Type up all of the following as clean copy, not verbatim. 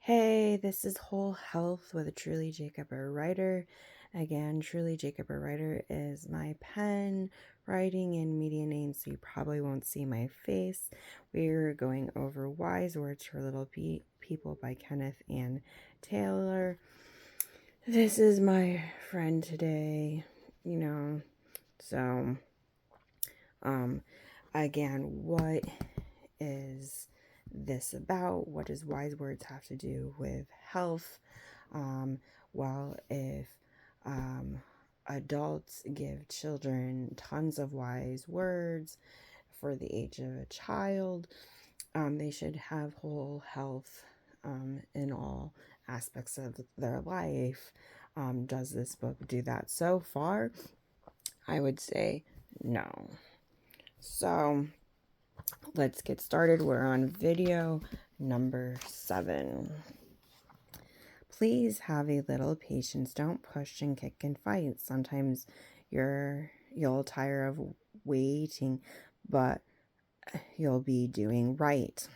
Hey, this is Whole Health with Truly Jacob a Writer. Again, Truly Jacob a Writer is my pen, writing, and media name, so you probably won't see my face. We're going over Wise Words for Little People by Kenneth and Taylor. This is my friend today, so, again, what is this about? What does wise words have to do with health? Well, if adults give children tons of wise words for the age of a child, they should have whole health in all aspects of their life. Does this book do that so far? I would say no. So let's get started. We're on video number 7. Please have a little patience. Don't push and kick and fight. Sometimes you'll tire of waiting, but you'll be doing right.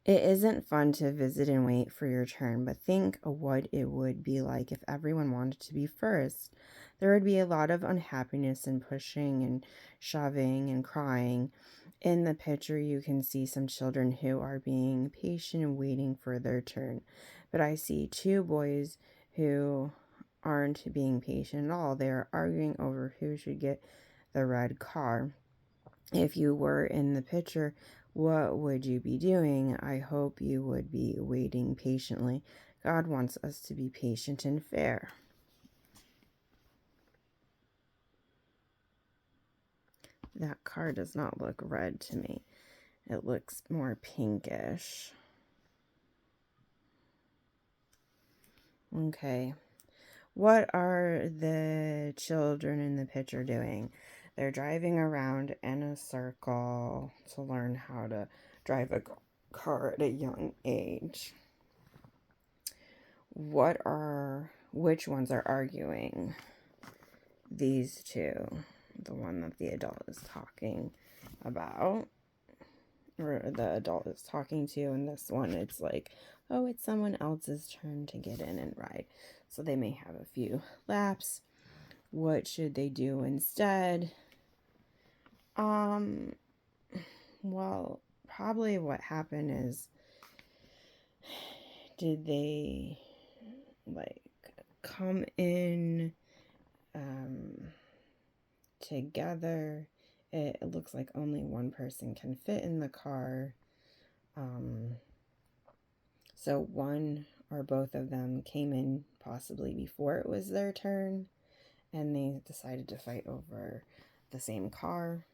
It isn't fun to visit and wait for your turn, but think of what it would be like if everyone wanted to be first. There would be a lot of unhappiness and pushing and shoving and crying. In the picture, you can see some children who are being patient and waiting for their turn. But I see 2 boys who aren't being patient at all. They're arguing over who should get the red car. If you were in the picture, what would you be doing? I hope you would be waiting patiently. God wants us to be patient and fair. That car does not look red to me. It looks more pinkish. Okay. What are the children in the picture doing? They're driving around in a circle to learn how to drive a car at a young age. Which ones are arguing? These 2. The one that the adult is talking about, or the adult is talking to, and this one, it's like, oh, it's someone else's turn to get in and ride. So they may have a few laps. What should they do instead? Well, probably what happened is, did they come in together? It looks like only one person can fit in the car. So one or both of them came in possibly before it was their turn, and they decided to fight over the same car.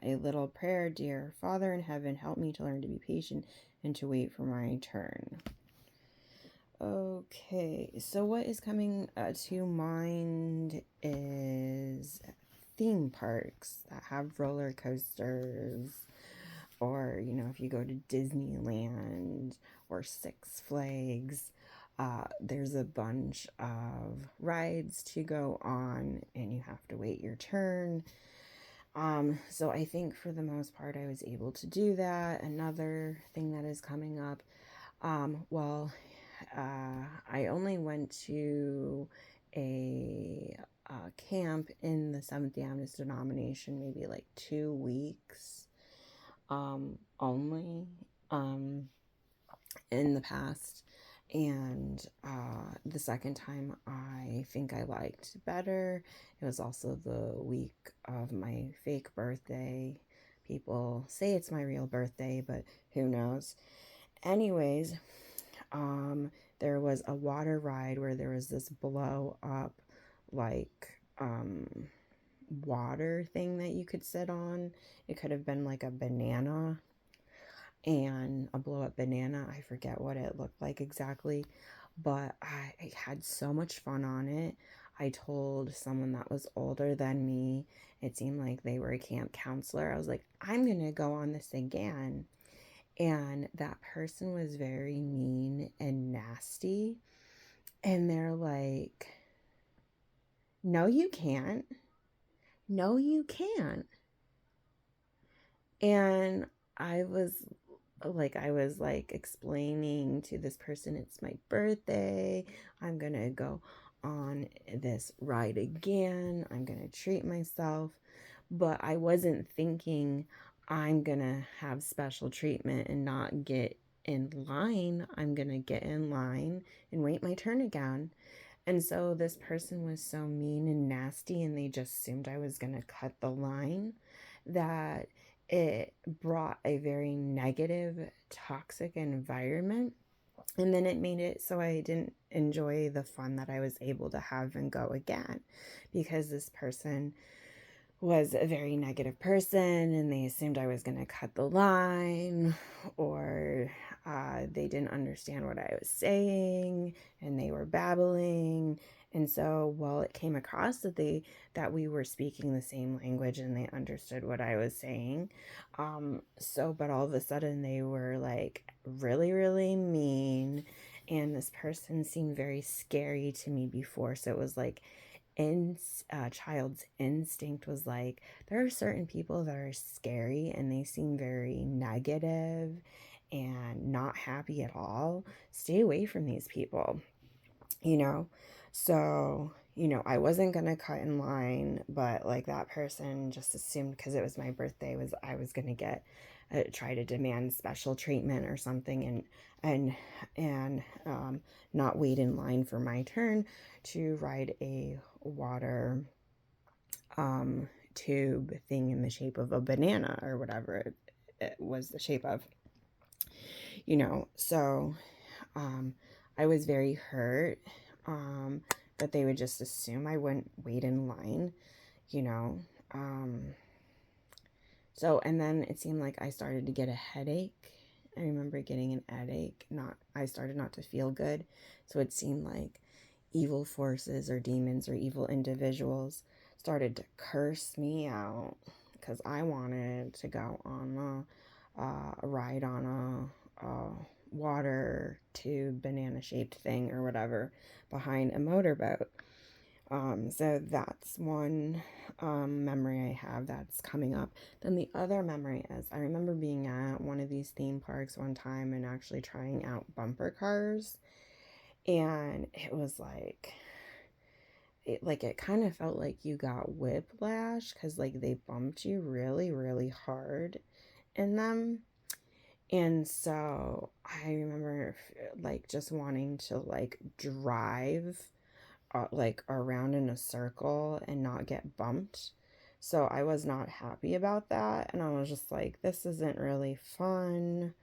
A little prayer. Dear Father in heaven, help me to learn to be patient and to wait for my turn. Okay, so what is coming to mind is theme parks that have roller coasters, or, if you go to Disneyland or Six Flags, there's a bunch of rides to go on, and you have to wait your turn. So I think for the most part, I was able to do that. Another thing that is coming up, I only went to a camp in the Seventh-day Adventist denomination maybe like 2 weeks only in the past. And the second time I think I liked better. It was also the week of my fake birthday. People say it's my real birthday, but who knows. Anyways, there was a water ride where there was this blow up water thing that you could sit on. It could have been like a banana, and a blow up banana. I forget what it looked like exactly, but I had so much fun on it. I told someone that was older than me. It seemed like they were a camp counselor. I was like, I'm going to go on this again. And that person was very mean and nasty. And they're like, no, you can't. No, you can't. And I was I was explaining to this person, it's my birthday. I'm going to go on this ride again. I'm going to treat myself. But I wasn't thinking I'm going to have special treatment and not get in line. I'm going to get in line and wait my turn again. And so this person was so mean and nasty, and they just assumed I was going to cut the line, that it brought a very negative, toxic environment. And then it made it so I didn't enjoy the fun that I was able to have and go again, because this person was a very negative person and they assumed I was going to cut the line, or they didn't understand what I was saying and they were babbling. And so, well, it came across that we were speaking the same language and they understood what I was saying. But all of a sudden they were like really, really mean. And this person seemed very scary to me before. So it was like in child's instinct was like, there are certain people that are scary and they seem very negative and not happy at all. Stay away from these people, you know? So, I wasn't going to cut in line, but like that person just assumed because it was my birthday was I was going to get try to demand special treatment or something, and not wait in line for my turn to ride a water tube thing in the shape of a banana or whatever it was the shape of, so I was very hurt that they would just assume I wouldn't wait in line, you know. And then it seemed like I started to get a headache. I remember getting an headache. I started not to feel good. So it seemed like evil forces or demons or evil individuals started to curse me out because I wanted to go on a ride on a water tube banana shaped thing or whatever behind a motorboat. So that's one memory I have that's coming up. Then the other memory is I remember being at one of these theme parks one time and actually trying out bumper cars. And it was it kind of felt like you got whiplash because like they bumped you really, really hard in them. And so I remember like just wanting to like drive like around in a circle and not get bumped. So I was not happy about that. And I was just like, this isn't really fun.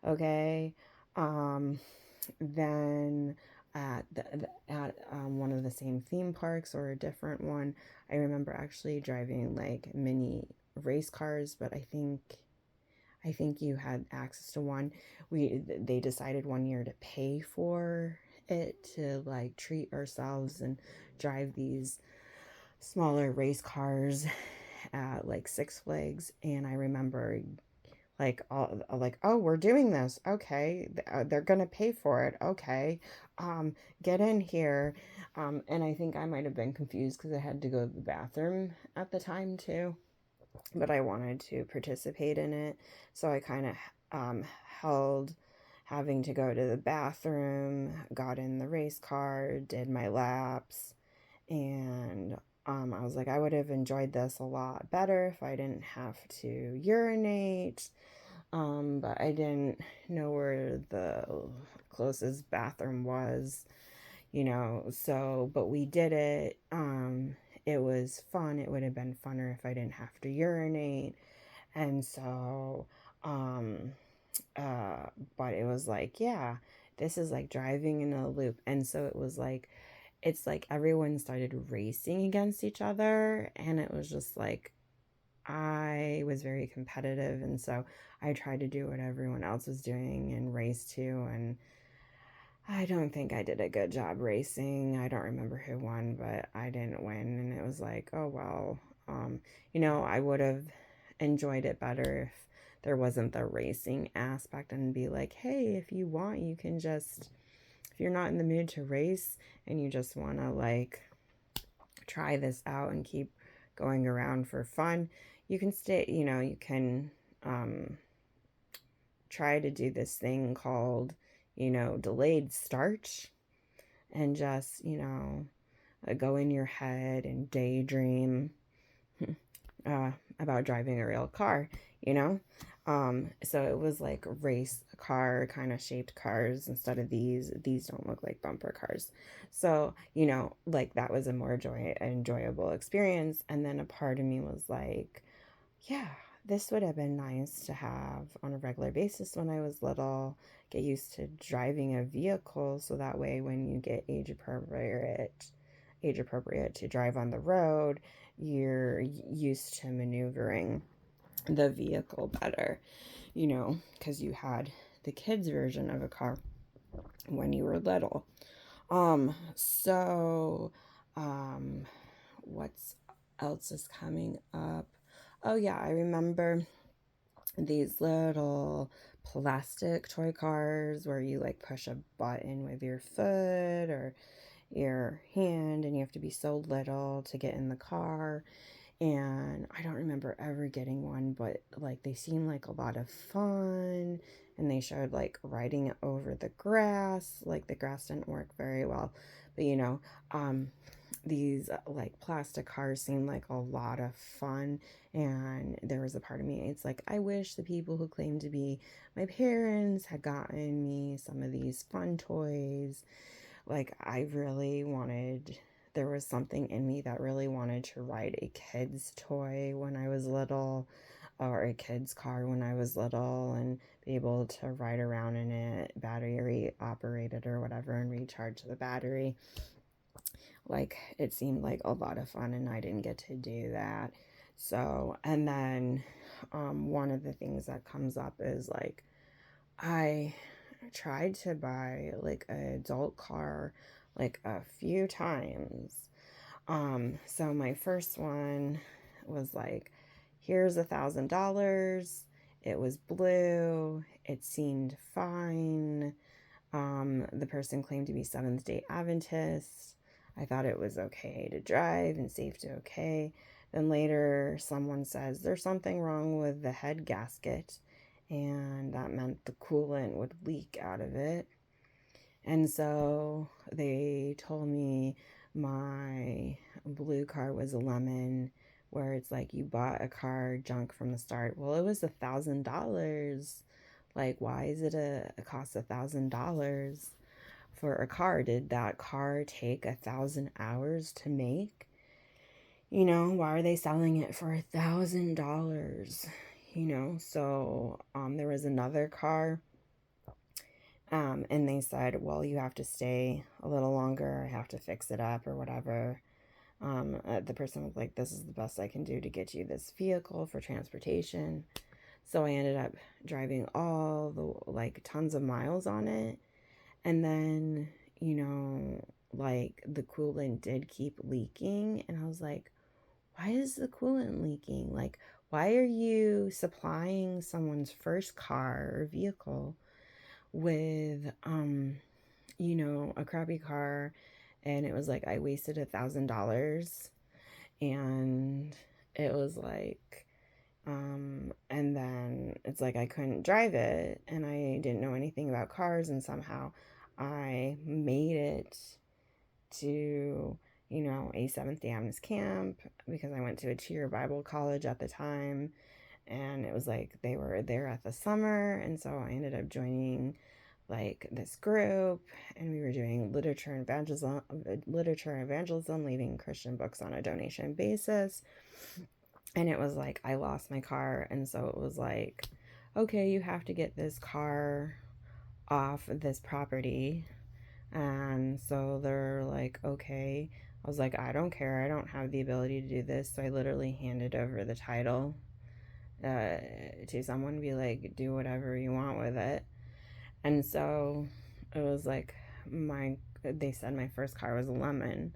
Okay. Then at one of the same theme parks or a different one, I remember actually driving like mini race cars, but I think you had access to one. They decided one year to pay for it to like treat ourselves and drive these smaller race cars at like Six Flags. And I remember oh, we're doing this, okay, they're gonna pay for it, okay, get in here. And I think I might have been confused because I had to go to the bathroom at the time too, but I wanted to participate in it. So I kind of held having to go to the bathroom, got in the race car, did my laps, and I was like, I would have enjoyed this a lot better if I didn't have to urinate. But I didn't know where the closest bathroom was, but we did it. It was fun. It would have been funner if I didn't have to urinate. And so, um, uh, but it was like, yeah, this is like driving in a loop. And so it's like everyone started racing against each other. And it was just like, I was very competitive. And so I tried to do what everyone else was doing and race too. And I don't think I did a good job racing. I don't remember who won, but I didn't win. And it was like, oh, well, I would have enjoyed it better if there wasn't the racing aspect and be like, hey, if you want, you can just, if you're not in the mood to race and you just want to like try this out and keep going around for fun, you can stay, you can um, try to do this thing called, delayed start, and just, go in your head and daydream uh, about driving a real car, you know? So it was like race car kind of shaped cars instead of these. These don't look like bumper cars. So, like that was a more enjoyable experience. And then a part of me was like, yeah, this would have been nice to have on a regular basis when I was little. Get used to driving a vehicle so that way when you get age appropriate to drive on the road, you're used to maneuvering the vehicle better, because you had the kids version of a car when you were little. So what's else is coming up? Oh yeah, I remember these little plastic toy cars where you like push a button with your foot or your hand, and you have to be so little to get in the car. And I don't remember ever getting one, but like they seemed like a lot of fun. And they showed like riding it over the grass. Like the grass didn't work very well, but these like plastic cars seemed like a lot of fun. And there was a part of me, it's like, I wish the people who claim to be my parents had gotten me some of these fun toys. Like I really wanted, there was something in me that really wanted to ride a kid's toy when I was little, or a kid's car when I was little, and be able to ride around in it, battery operated or whatever, and recharge the battery. Like it seemed like a lot of fun, and I didn't get to do that. So, and then one of the things that comes up is like I tried to buy like an adult car like a few times. So my first one was like, here's $1,000. It was blue. It seemed fine. The person claimed to be Seventh Day Adventist. I thought it was okay to drive and safe to okay. Then later, someone says there's something wrong with the head gasket, and that meant the coolant would leak out of it. And so they told me my blue car was a lemon, where it's like you bought a car junk from the start. Well, it was $1,000. Like, why is it a cost $1,000 for a car? Did that car take 1,000 hours to make? Why are they selling it for $1,000? So there was another car, and they said, well, you have to stay a little longer. I have to fix it up or whatever. The person was like, this is the best I can do to get you this vehicle for transportation. So I ended up driving all the like tons of miles on it. And then, like the coolant did keep leaking. And I was like, why is the coolant leaking? Like, why are you supplying someone's first car or vehicle with, a crappy car? And it was like, I wasted $1,000. And it was like, and then it's like I couldn't drive it, and I didn't know anything about cars, and somehow I made it to, a Seventh day Adventist camp because I went to a cheer Bible college at the time, and it was like they were there at the summer, and so I ended up joining like this group, and we were doing literature evangelism, leaving Christian books on a donation basis. And it was like I lost my car, and so it was like, okay, you have to get this car off this property. And so they're like, okay. I was like, I don't care, I don't have the ability to do this. So I literally handed over the title to someone, be like, do whatever you want with it. And so it was like, they said my first car was a lemon.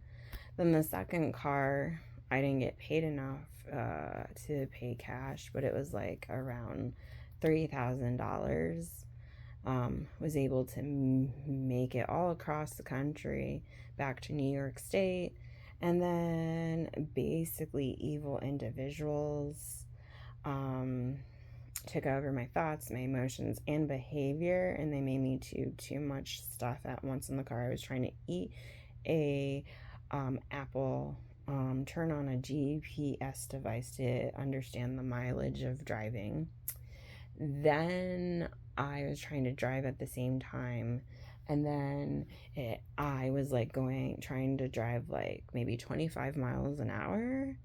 Then the second car, I didn't get paid enough to pay cash, but it was like around $3,000. Was able to make it all across the country back to New York State. And then basically evil individuals took over my thoughts, my emotions, and behavior, and they made me do too much stuff at once in the car. I was trying to eat a Apple, turn on a GPS device to understand the mileage of driving. Then I was trying to drive at the same time. And then I was like trying to drive like maybe 25 miles an hour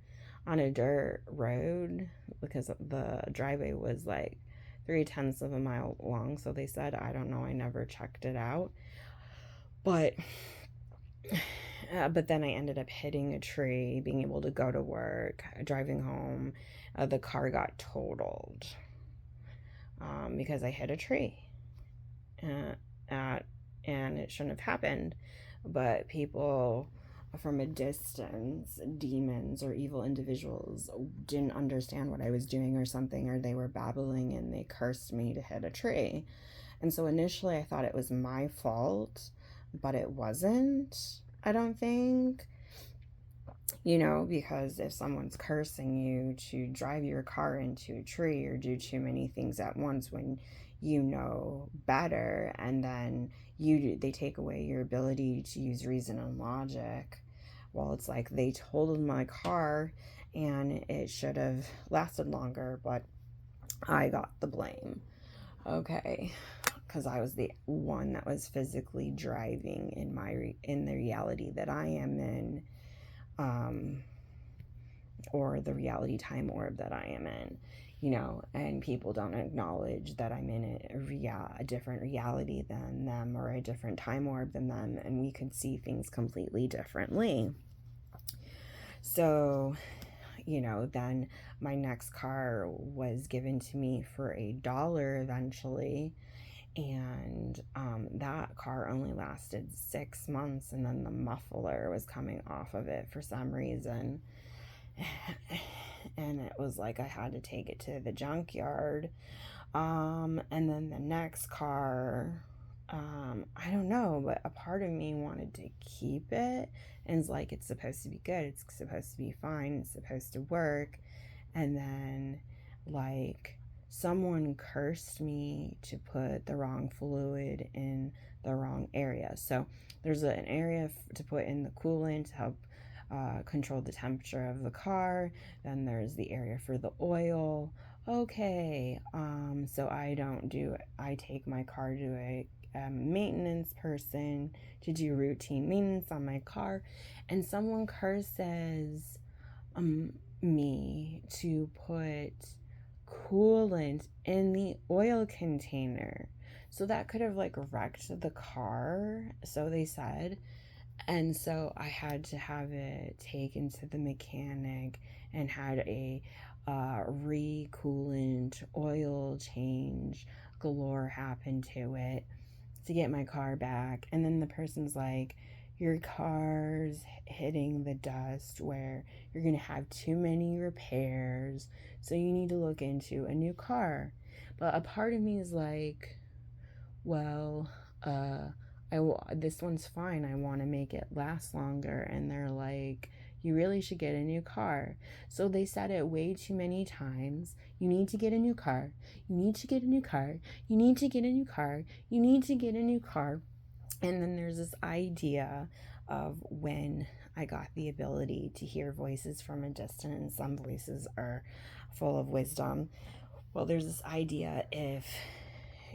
on a dirt road because the driveway was like 3/10 of a mile long. So they said, I don't know, I never checked it out. But but then I ended up hitting a tree, being able to go to work, driving home. The car got totaled because I hit a tree. At and it shouldn't have happened. But people from a distance, demons or evil individuals, didn't understand what I was doing or something, or they were babbling and they cursed me to hit a tree. And so initially I thought it was my fault, but it wasn't, I don't think. Because if someone's cursing you to drive your car into a tree or do too many things at once when you know better, and then they take away your ability to use reason and logic. Well, it's like they totaled my car and it should have lasted longer, but I got the blame. Okay, because I was the one that was physically driving in the reality that I am in. Or the reality time orb that I am in, and people don't acknowledge that I'm in a different reality than them, or a different time orb than them, and we could see things completely differently. So, then my next car was given to me for $1 eventually, and that car only lasted 6 months, and then the muffler was coming off of it for some reason. And it was like I had to take it to the junkyard. And then the next car, I don't know, but a part of me wanted to keep it. And it's like, it's supposed to be good, it's supposed to be fine, it's supposed to work. And then, like, someone cursed me to put the wrong fluid in the wrong area. So there's an area to put in the coolant to help control the temperature of the car. Then there's the area for the oil. Okay, so I take my car to a maintenance person to do routine maintenance on my car, and someone curses me to put coolant in the oil container. So that could have like wrecked the car, so they said. And so I had to have it taken to the mechanic and had a re-coolant oil change galore happen to it to get my car back. And then the person's like, your car's hitting the dust where you're going to have too many repairs, so you need to look into a new car. But a part of me is like, well, this one's fine. I want to make it last longer. And they're like, you really should get a new car. So they said it way too many times. You need to get a new car. You need to get a new car. You need to get a new car. You need to get a new car. And then there's this idea of when I got the ability to hear voices from a distance, and some voices are full of wisdom. Well, there's this idea, if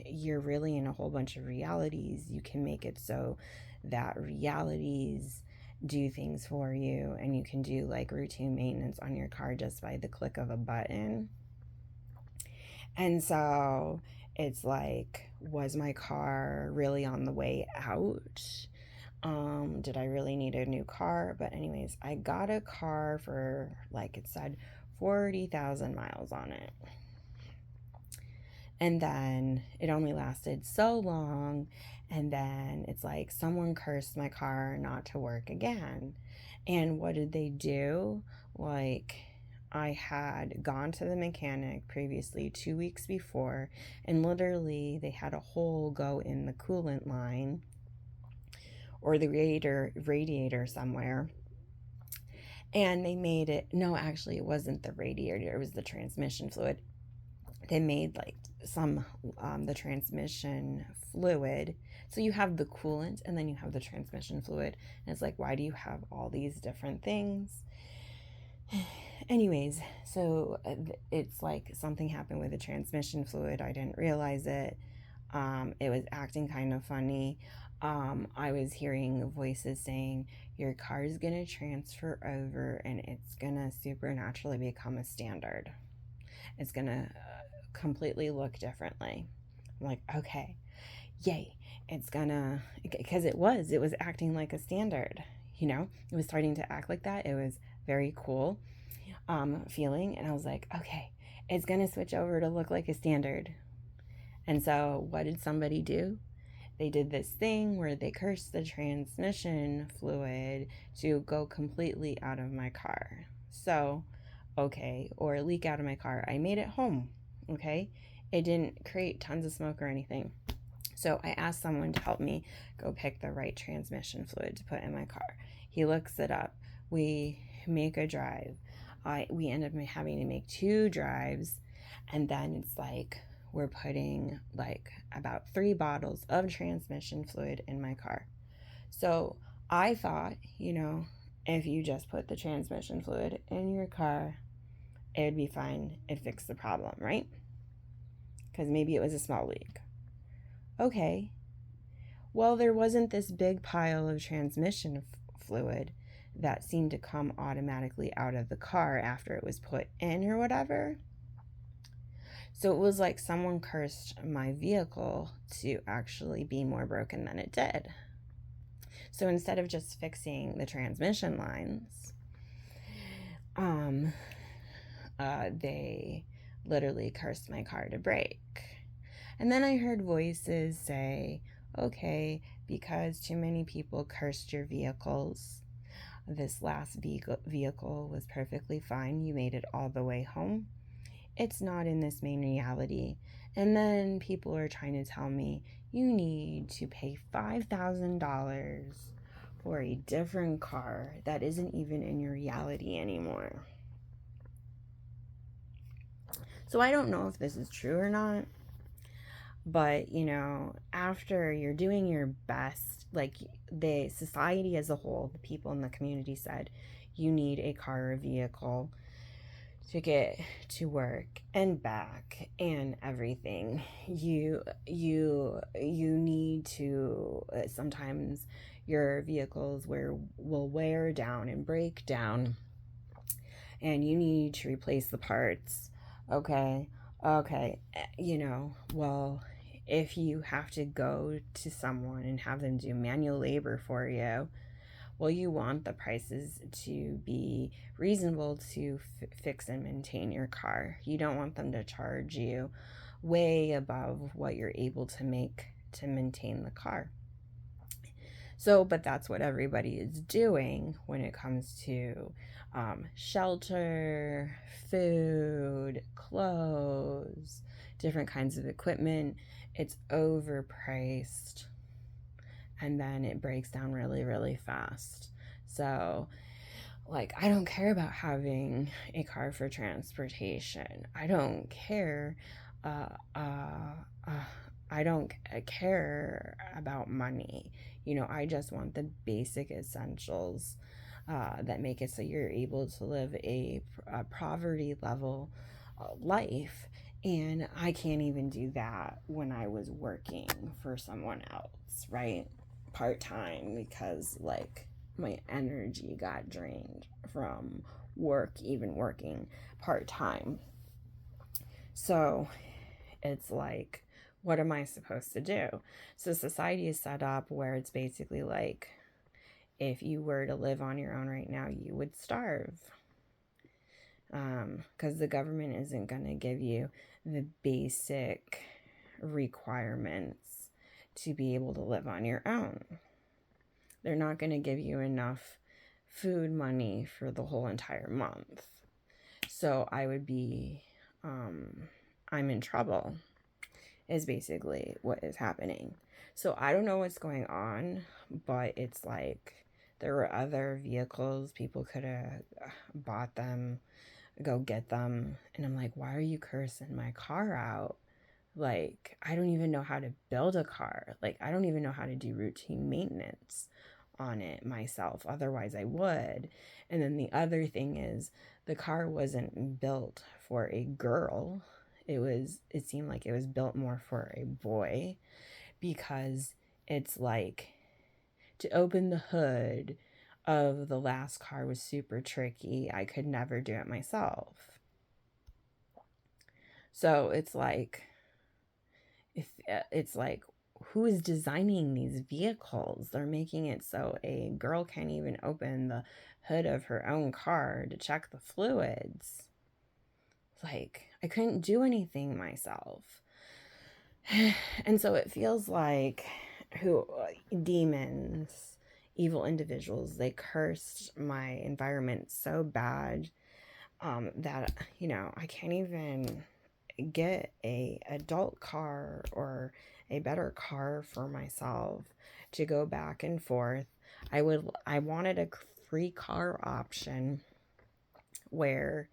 you're really in a whole bunch of realities, you can make it so that realities do things for you, and you can do like routine maintenance on your car just by the click of a button. And so it's like, was my car really on the way out? Did I really need a new car? But anyways, I got a car for, like it said, 40,000 miles on it. And then it only lasted so long. And then it's like someone cursed my car not to work again. And what did they do? Like, I had gone to the mechanic previously 2 weeks before, and literally they had a hole go in the coolant line or the radiator somewhere. And they made it, no, actually, it wasn't the radiator, it was the transmission fluid. they made like some the transmission fluid. So you have the coolant and then you have the transmission fluid, and it's like, why do you have all these different things? Anyways, so it's like something happened with the transmission fluid. I didn't realize it. It was acting kind of funny. I was hearing voices saying, your car is going to transfer over and it's going to supernaturally become a standard. It's going to completely look differently. I'm like, okay, yay. It's going to, because it was acting like a standard. It was starting to act like that. It was very cool feeling. And I was like, okay, it's going to switch over to look like a standard. And so what did somebody do? They did this thing where they cursed the transmission fluid to go completely out of my car. So, okay, or leak out of my car. I made it home, okay? It didn't create tons of smoke or anything. So I asked someone to help me go pick the right transmission fluid to put in my car. He looks it up. We make a drive. We end up having to make 2 drives, and then it's like we're putting like about 3 bottles of transmission fluid in my car. So I thought, if you just put the transmission fluid in your car, it would be fine. It'd fix the problem, right? Because maybe it was a small leak. Okay. Well, there wasn't this big pile of transmission fluid that seemed to come automatically out of the car after it was put in or whatever. So it was like someone cursed my vehicle to actually be more broken than it did. So instead of just fixing the transmission lines, they literally cursed my car to break. And then I heard voices say, okay, because too many people cursed your vehicles, this last vehicle was perfectly fine. You made it all the way home. It's not in this main reality. And then people are trying to tell me you need to pay $5,000 for a different car that isn't even in your reality anymore. So I don't know if this is true or not. But, after you're doing your best, like the society as a whole, the people in the community said, you need a car or vehicle to get to work and back and everything. You need to, sometimes your vehicles will wear down and break down, and you need to replace the parts. Okay, well, if you have to go to someone and have them do manual labor for you, well, you want the prices to be reasonable to fix and maintain your car. You don't want them to charge you way above what you're able to make to maintain the car. So, but that's what everybody is doing when it comes to shelter, food, clothes, different kinds of equipment. It's overpriced, and then it breaks down really, really fast. So, like, I don't care about having a car for transportation. I don't care. I don't care about money. I just want the basic essentials that make it so you're able to live a poverty level life. And I can't even do that when I was working for someone else, right? Part-time, because like my energy got drained from work, even working part-time. So it's like, what am I supposed to do? So society is set up where it's basically like, if you were to live on your own right now, you would starve. Because the government isn't going to give you the basic requirements to be able to live on your own. They're not going to give you enough food money for the whole entire month. So I would be, I'm in trouble, is basically what is happening. So I don't know what's going on, but it's like there were other vehicles. People could have bought them go get them. And I'm like, why are you cursing my car out? Like, I don't even know how to build a car. Like, I don't even know how to do routine maintenance on it myself. Otherwise, I would. And then the other thing is, the car wasn't built for a girl. It seemed like it was built more for a boy, because it's like, to open the hood of the last car was super tricky. I could never do it myself. So it's like, who is designing these vehicles? They're making it so a girl can't even open the hood of her own car to check the fluids. Like, I couldn't do anything myself. And so it feels like who demons, evil individuals, they cursed my environment so bad, that, I can't even get a adult car or a better car for myself to go back and forth. I wanted a free car option where,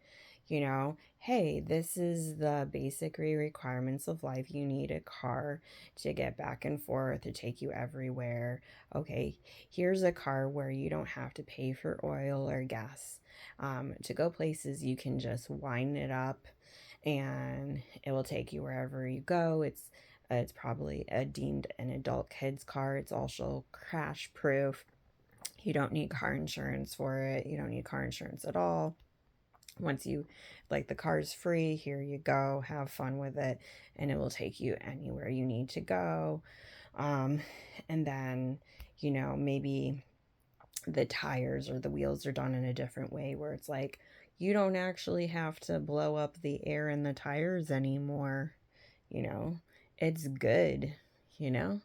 hey, this is the basic requirements of life. You need a car to get back and forth, to take you everywhere. Okay, here's a car where you don't have to pay for oil or gas. To go places, you can just wind it up and it will take you wherever you go. It's probably deemed an adult kid's car. It's also crash proof. You don't need car insurance for it. You don't need car insurance at all. Once you, like, the car's free, here you go, have fun with it, and it will take you anywhere you need to go. And then, maybe the tires or the wheels are done in a different way, where it's like, you don't actually have to blow up the air in the tires anymore. you know it's good. you know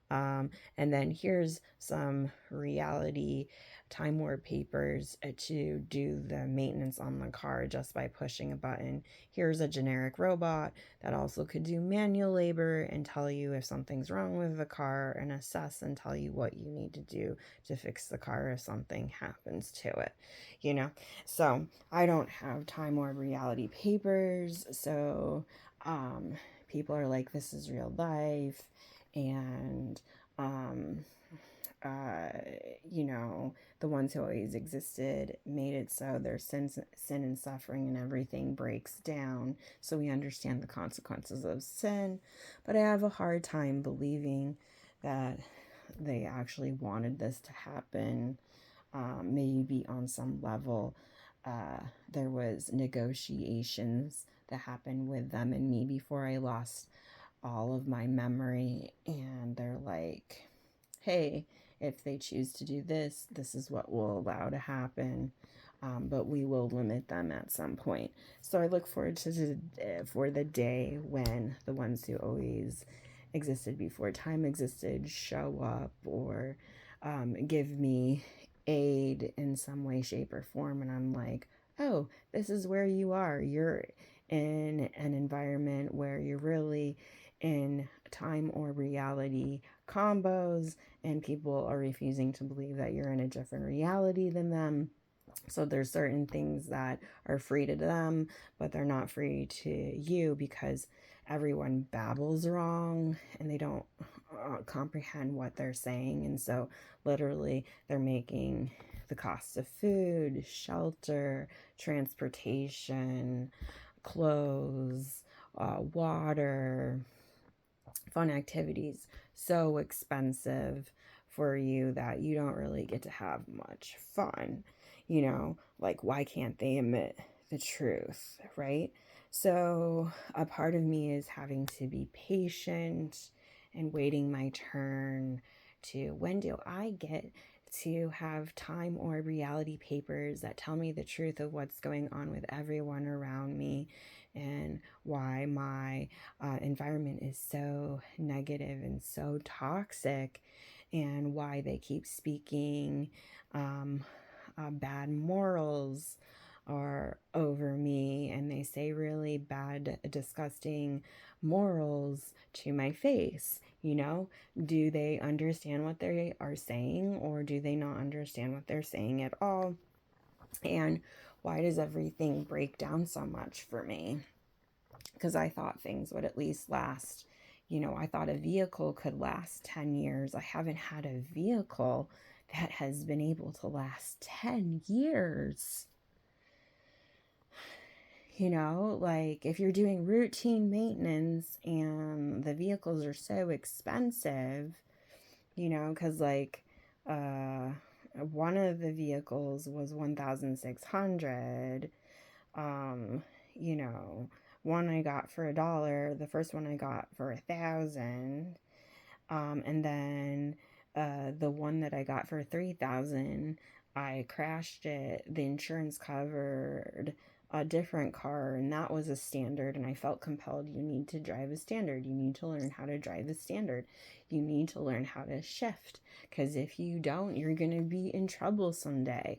and then here's some reality Time Warp papers to do the maintenance on the car just by pushing a button. Here's a generic robot that also could do manual labor and tell you if something's wrong with the car, and assess and tell you what you need to do to fix the car if something happens to it. So I don't have Time Warp reality papers, so people are like, this is real life. And um uh the ones who always existed made it so their sin and suffering and everything breaks down, so we understand the consequences of sin. But I have a hard time believing that they actually wanted this to happen. Maybe on some level, there was negotiations that happened with them and me before I lost all of my memory, and they're like, hey, if they choose to do this, this is what we'll allow to happen. But we will limit them at some point. So I look forward to for the day when the ones who always existed before time existed show up, or give me aid in some way, shape, or form. And I'm like, oh, this is where you are. You're in an environment where you're really in time or reality combos, and people are refusing to believe that you're in a different reality than them. So there's certain things that are free to them, but they're not free to you, because everyone babbles wrong and they don't comprehend what they're saying. And so literally they're making the cost of food, shelter, transportation, clothes, water, fun activities so expensive for you that you don't really get to have much fun. Like, why can't they admit the truth, right? So a part of me is having to be patient and waiting my turn to, when do I get to have time or reality papers that tell me the truth of what's going on with everyone around me, and why my environment is so negative and so toxic, and why they keep speaking bad morals or over me, and they say really bad, disgusting morals to my face. Do they understand what they are saying, or do they not understand what they're saying at all? And why does everything break down so much for me? Because I thought things would at least last, I thought a vehicle could last 10 years. I haven't had a vehicle that has been able to last 10 years. Like if you're doing routine maintenance and the vehicles are so expensive, because like one of the vehicles was 1,600. um you know One I got for $1, the first one I got for 1,000. And then the one that I got for 3,000, I crashed it. The insurance covered a different car, and that was a standard. And I felt compelled. You need to drive a standard. You need to learn how to drive a standard. You need to learn how to shift, because if you don't, you're gonna be in trouble someday.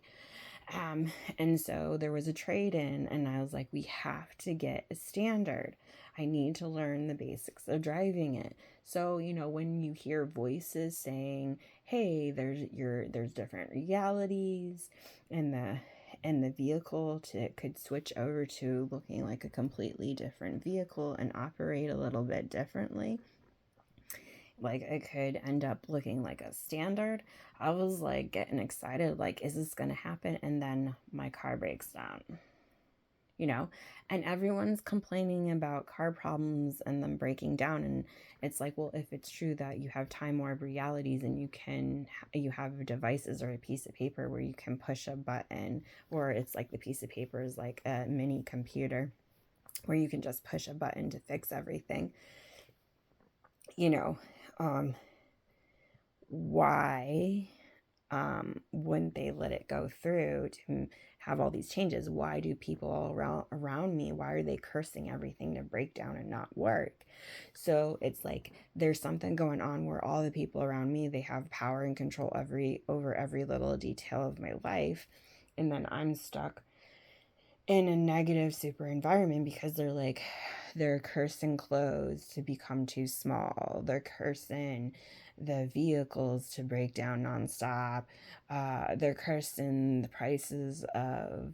And so there was a trade in, and I was like, we have to get a standard. I need to learn the basics of driving it. So, when you hear voices saying, hey, there's different realities, and the vehicle could switch over to looking like a completely different vehicle and operate a little bit differently. Like it could end up looking like a standard. I was like getting excited, like, is this gonna happen? And then my car breaks down, and everyone's complaining about car problems and them breaking down. And it's like, well, if it's true that you have time warp realities and you have devices or a piece of paper where you can push a button, or it's like the piece of paper is like a mini computer where you can just push a button to fix everything, why wouldn't they let it go through to have all these changes? Why do people all around me, why are they cursing everything to break down and not work? So it's like there's something going on where all the people around me, they have power and control over every little detail of my life, and then I'm stuck in a negative super environment because they're cursing clothes to become too small. They're cursing the vehicles to break down nonstop. They're cursing the prices of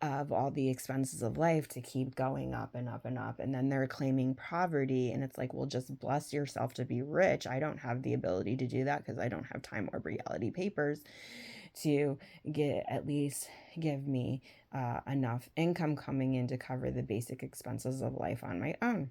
all the expenses of life to keep going up and up and up. And then they're claiming poverty. And it's like, well, just bless yourself to be rich. I don't have the ability to do that because I don't have time or reality papers to at least give me enough income coming in to cover the basic expenses of life on my own,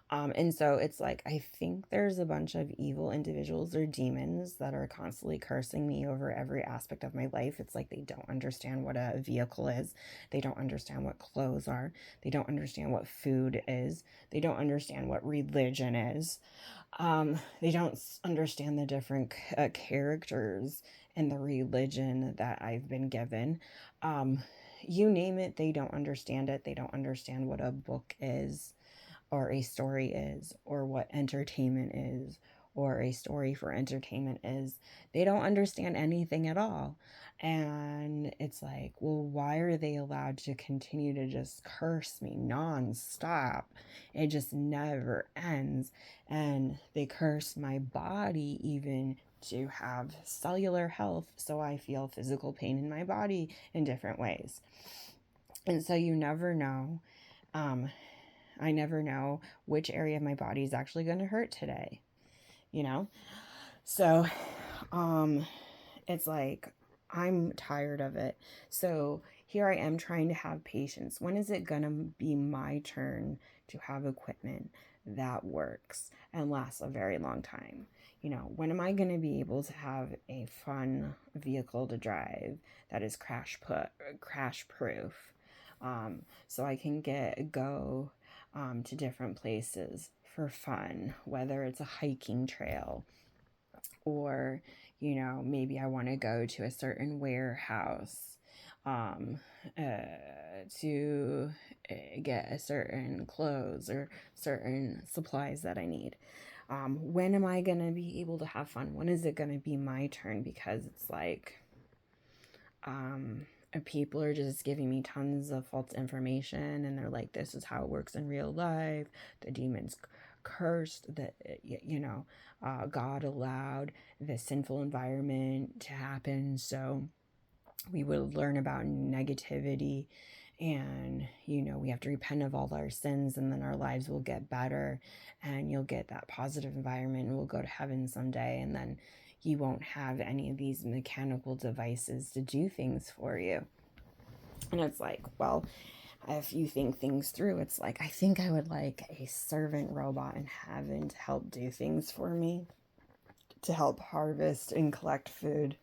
and so it's like, I think there's a bunch of evil individuals or demons that are constantly cursing me over every aspect of my life. It's like they don't understand what a vehicle is. They don't understand what clothes are. They don't understand what food is. They don't understand what religion is. They don't understand the different characters in the religion that I've been given. You name it, they don't understand it. They don't understand what a book is, or a story is, or what entertainment is, or a story for entertainment is. They don't understand anything at all. And it's like, well, why are they allowed to continue to just curse me nonstop? It just never ends. And they curse my body even to have cellular health, so I feel physical pain in my body in different ways. And so you never know. I never know which area of my body is actually going to hurt today, So, it's like, I'm tired of it. So here I am trying to have patience. When is it going to be my turn to have equipment that works and lasts a very long time? When am I going to be able to have a fun vehicle to drive that is crash proof? So I can go to different places for fun, whether it's a hiking trail, or maybe I want to go to a certain warehouse to get a certain clothes or certain supplies that I need. When am I going to be able to have fun? When is it going to be my turn? Because it's like people are just giving me tons of false information, and they're like, this is how it works in real life. The demons cursed that, God allowed the sinful environment to happen, so we would learn about negativity, and we have to repent of all our sins, and then our lives will get better, and you'll get that positive environment, and we'll go to heaven someday, and then you won't have any of these mechanical devices to do things for you. And it's like, well, if you think things through, it's like, I think I would like a servant robot in heaven to help do things for me, to help harvest and collect food.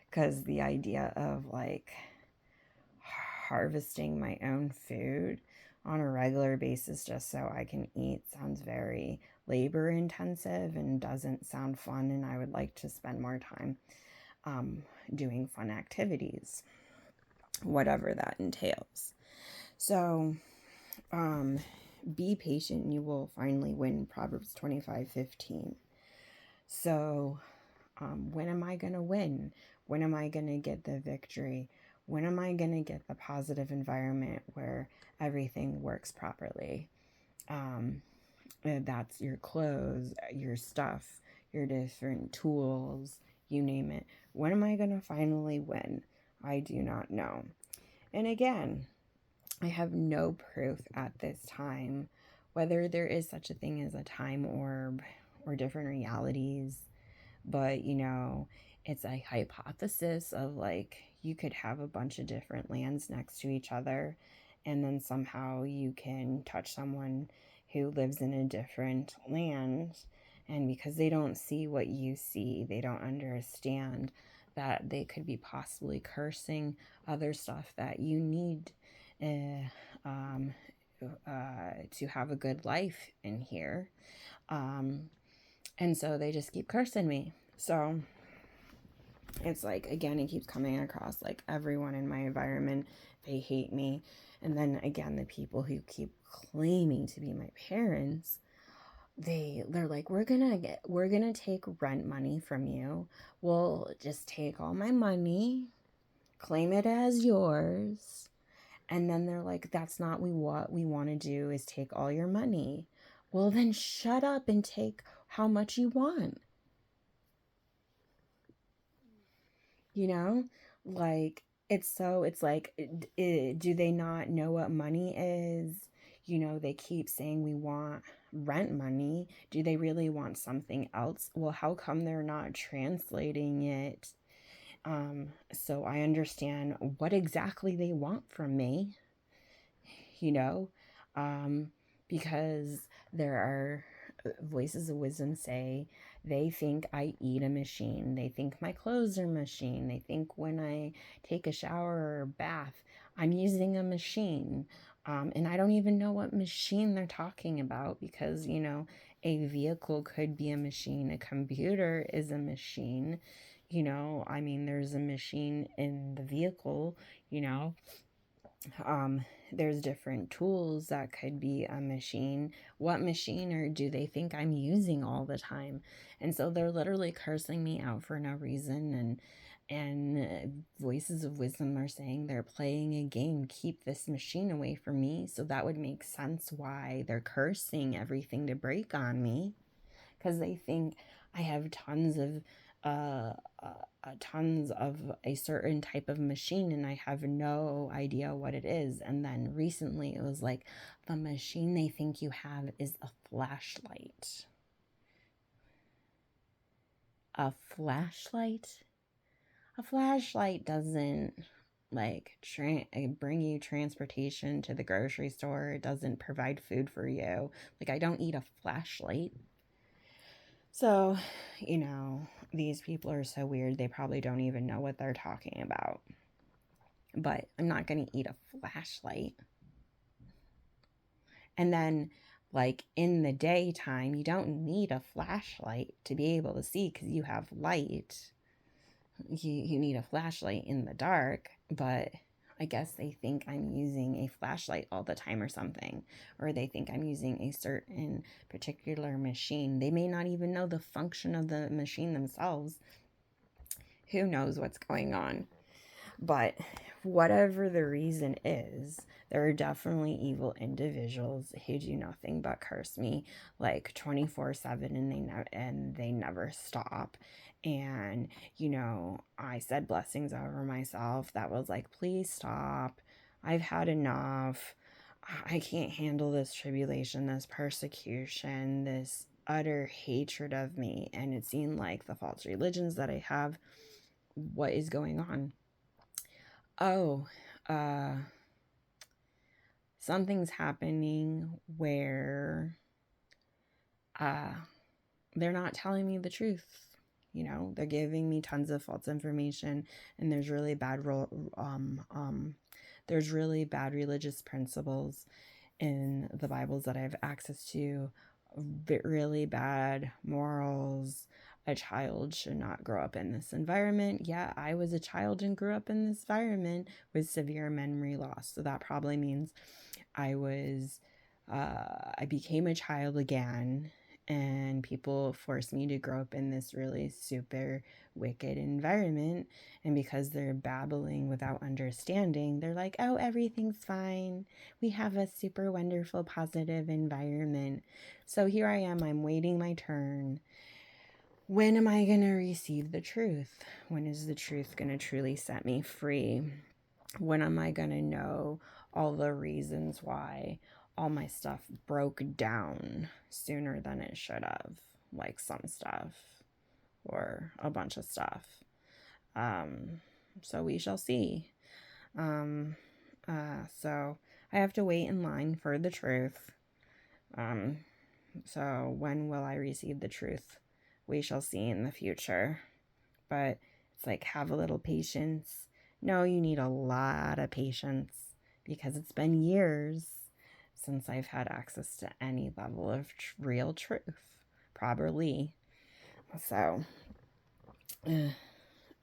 Because the idea of like harvesting my own food on a regular basis just so I can eat sounds very labor intensive and doesn't sound fun. And I would like to spend more time doing fun activities, whatever that entails. So be patient and you will finally win, Proverbs 25:15. So when am I going to win? When am I going to get the victory? When am I going to get the positive environment where everything works properly? That's your clothes, your stuff, your different tools, you name it. When am I going to finally win? I do not know. And again, I have no proof at this time whether there is such a thing as a time orb or different realities. But, it's a hypothesis of like you could have a bunch of different lands next to each other, and then somehow you can touch someone who lives in a different land. And because they don't see what you see, they don't understand that they could be possibly cursing other stuff that you need um, to have a good life in here. And so they just keep cursing me. So it's like, again, it keeps coming across like everyone in my environment, they hate me. And then again, the people who keep claiming to be my parents, they're like, we're gonna take rent money from you. We'll just take all my money, claim it as yours. And then they're like, that's not what we want to do, is take all your money. Well, then shut up and take how much you want. Like it's like, do they not know what money is? They keep saying we want rent money. Do they really want something else? Well, how come they're not translating it so I understand what exactly they want from me? you know, because there are voices of wisdom say they think I eat a machine. They think my clothes are a machine. They think when I take a shower or bath, I'm using a machine. And I don't even know what machine they're talking about because, a vehicle could be a machine. A computer is a machine. There's a machine in the vehicle, there's different tools that could be a machine. What machine or do they think I'm using all the time? And so they're literally cursing me out for no reason. And voices of wisdom are saying they're playing a game. Keep this machine away from me. So that would make sense why they're cursing everything to break on me, because they think I have tons of a certain type of machine and I have no idea what it is. And then recently it was like, the machine they think you have is a flashlight. A flashlight? A flashlight doesn't like bring you transportation to the grocery store. It doesn't provide food for you. Like, I don't eat a flashlight. So, these people are so weird, they probably don't even know what they're talking about. But I'm not going to eat a flashlight. And then, like, in the daytime, you don't need a flashlight to be able to see because you have light. You need a flashlight in the dark, but I guess they think I'm using a flashlight all the time or something, or they think I'm using a certain particular machine. They may not even know the function of the machine themselves. Who knows what's going on? But whatever the reason is, there are definitely evil individuals who do nothing but curse me like 24/7, and they never stop. And I said blessings over myself that was like, please stop. I've had enough. I can't handle this tribulation, this persecution, this utter hatred of me. And it seemed like the false religions that I have. What is going on? Oh, uh, something's happening where uh, they're not telling me the truth. They're giving me tons of false information, and there's really there's really bad religious principles in the Bibles that I have access to, really bad morals. A child should not grow up in this environment. Yeah, I was a child and grew up in this environment with severe memory loss. So that probably means I became a child again, and people forced me to grow up in this really super wicked environment. And because they're babbling without understanding, they're like, oh, everything's fine. We have a super wonderful, positive environment. So here I am, I'm waiting my turn. When am I going to receive the truth? When is the truth going to truly set me free? When am I going to know all the reasons why all my stuff broke down sooner than it should have? Like some stuff or a bunch of stuff. So we shall see. So I have to wait in line for the truth. So when will I receive the truth? We shall see in the future. But it's like, have a little patience. No, you need a lot of patience because it's been years since I've had access to any level of real truth, probably. So,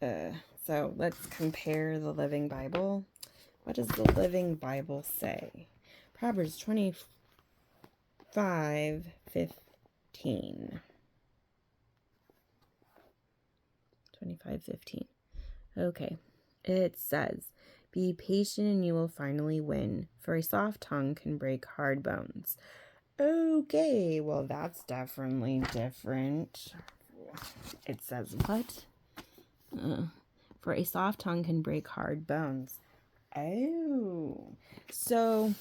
so let's compare the Living Bible. What does the Living Bible say? Proverbs 25:15. 25:15. Okay. It says, be patient and you will finally win, for a soft tongue can break hard bones. Okay, well, that's definitely different. It says, what? For a soft tongue can break hard bones. Oh, so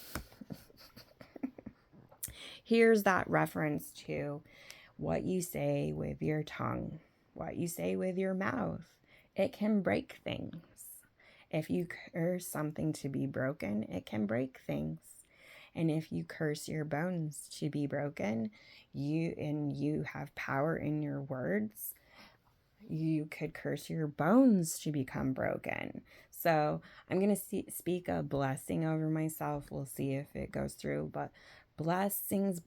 here's that reference to what you say with your tongue, what you say with your mouth. It can break things. If you curse something to be broken, it can break things. And if you curse your bones to be broken, you have power in your words, you could curse your bones to become broken. So I'm going to speak a blessing over myself. We'll see if it goes through, but blessings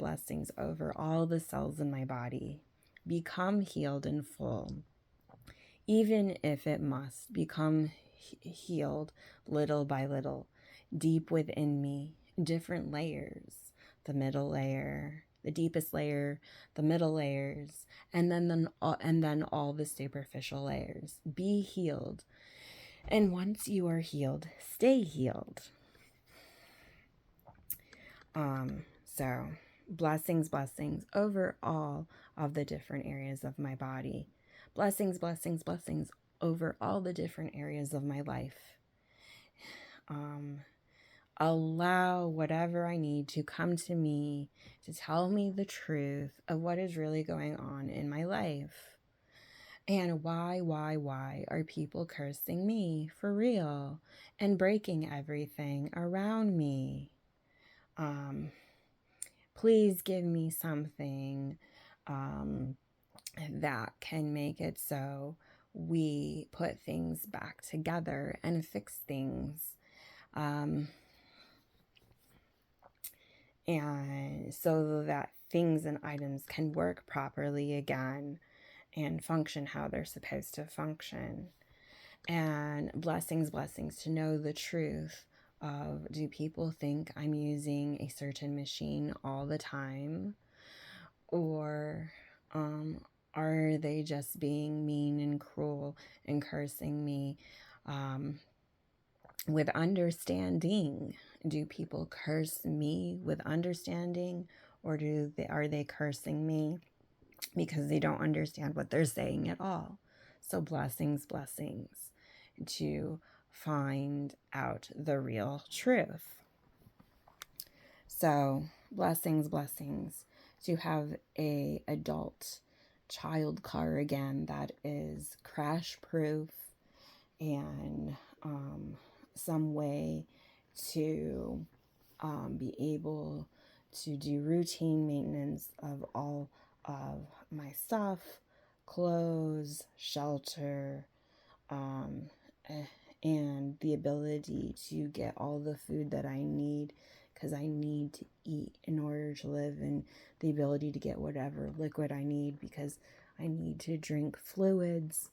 over all the cells in my body. Become healed and full. Even if it must become healed little by little, deep within me, different layers, the middle layer, the deepest layer, the middle layers, and then all the superficial layers. Be healed. And once you are healed, stay healed. So blessings over all of the different areas of my body. Blessings over all the different areas of my life. Allow whatever I need to come to me to tell me the truth of what is really going on in my life. And why are people cursing me for real and breaking everything around me? Please give me something that can make it so we put things back together and fix things. And so that things and items can work properly again and function how they're supposed to function. And blessings to know the truth of, do people think I'm using a certain machine all the time? Or are they just being mean and cruel and cursing me with understanding. Do people curse me with understanding, or are they cursing me because they don't understand what they're saying at all? So blessings, blessings to find out the real truth. So blessings, blessings to have a adult child car again that is crash proof, and some way to be able to do routine maintenance of all of my stuff, clothes, shelter, um, and the ability to get all the food that I need, because I need to eat in order to live, and the ability to get whatever liquid I need because I need to drink fluids,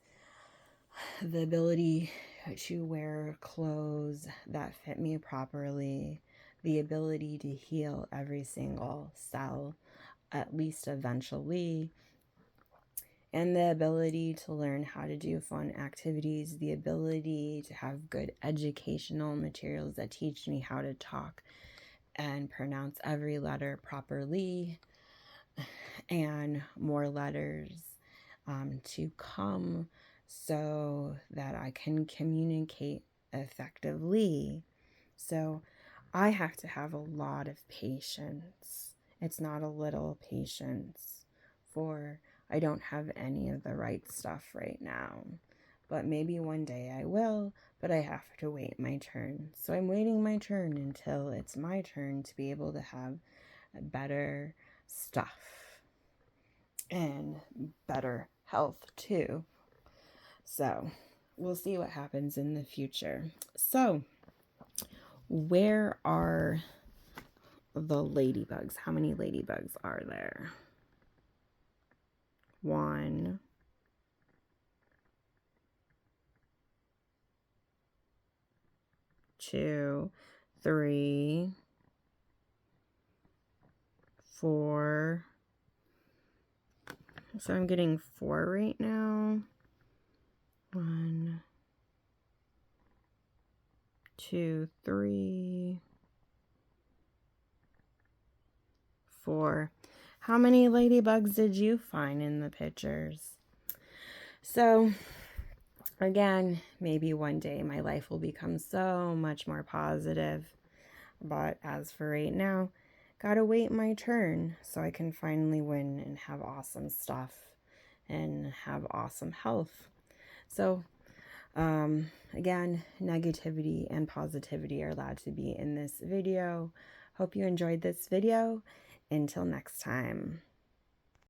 the ability to wear clothes that fit me properly, the ability to heal every single cell, at least eventually, and the ability to learn how to do fun activities, the ability to have good educational materials that teach me how to talk and pronounce every letter properly, and more letters to come so that I can communicate effectively. So I have to have a lot of patience. It's not a little patience, for I don't have any of the right stuff right now. But maybe one day I will, but I have to wait my turn. So I'm waiting my turn until it's my turn to be able to have better stuff and better health too. So we'll see what happens in the future. So where are the ladybugs? How many ladybugs are there? 1, 2, 3, 4. So I'm getting 4 right now. 1, 2, 3, 4. How many ladybugs did you find in the pictures? So again, maybe one day my life will become so much more positive. But as for right now, gotta wait my turn so I can finally win and have awesome stuff and have awesome health. So again, negativity and positivity are allowed to be in this video. Hope you enjoyed this video. Until next time.